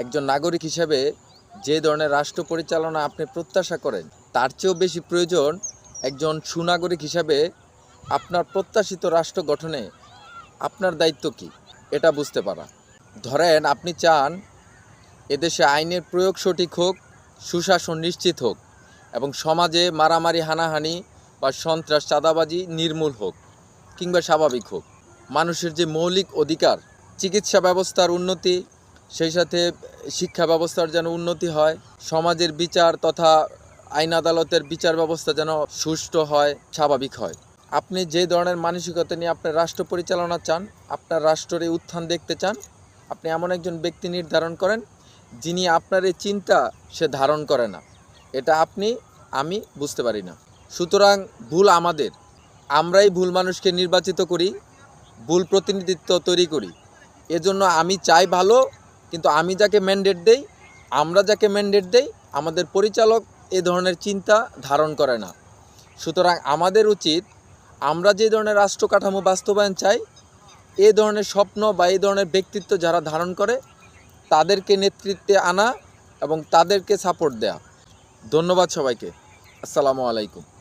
একজন নাগরিক হিসেবে যে ধরনের রাষ্ট্র পরিচালনা আপনি প্রত্যাশা করেন তার চেয়েও বেশি প্রয়োজন একজন সুনাগরিক হিসাবে আপনার প্রত্যাশিত রাষ্ট্র গঠনে আপনার দায়িত্ব কী এটা বুঝতে পারা। ধরেন আপনি চান এদেশে আইনের প্রয়োগ সঠিক হোক, সুশাসন নিশ্চিত হোক এবং সমাজে মারামারি হানাহানি বা সন্ত্রাস চাঁদাবাজি নির্মূল হোক কিংবা স্বাভাবিক হোক। মানুষের যে মৌলিক অধিকার, চিকিৎসা ব্যবস্থার উন্নতি, সেই সাথে শিক্ষা ব্যবস্থার যেন উন্নতি হয়, সমাজের বিচার তথা আইন আদালতের বিচার ব্যবস্থা যেন সুষ্ঠু হয়, স্বাভাবিক হয়। আপনি যে ধরনের মানসিকতা নিয়ে আপনার রাষ্ট্র পরিচালনা চান, আপনার রাষ্ট্রের এই উত্থান দেখতে চান, আপনি এমন একজন ব্যক্তি নির্ধারণ করেন যিনি আপনার এই চিন্তা সে ধারণ করে না। এটা আমি বুঝতে পারি না। সুতরাং ভুল আমাদের, আমরাই ভুল মানুষকে নির্বাচিত করি, ভুল প্রতিনিধিত্ব তৈরি করি। এজন্য আমি চাই ভালো, কিন্তু আমি যাকে ম্যান্ডেট দেই, আমরা যাকে ম্যান্ডেট দেই, আমাদের পরিচালক এ ধরনের চিন্তা ধারণ করে না। সুতরাং আমাদের উচিত আমরা যে ধরনের রাষ্ট্র কাঠামো বাস্তবায়ন চাই, এ ধরনের স্বপ্ন বা এই ধরনের ব্যক্তিত্ব যারা ধারণ করে তাদেরকে নেতৃত্বে আনা এবং তাদেরকে সাপোর্ট দেয়া। ধন্যবাদ সবাইকে। আসসালামু আলাইকুম।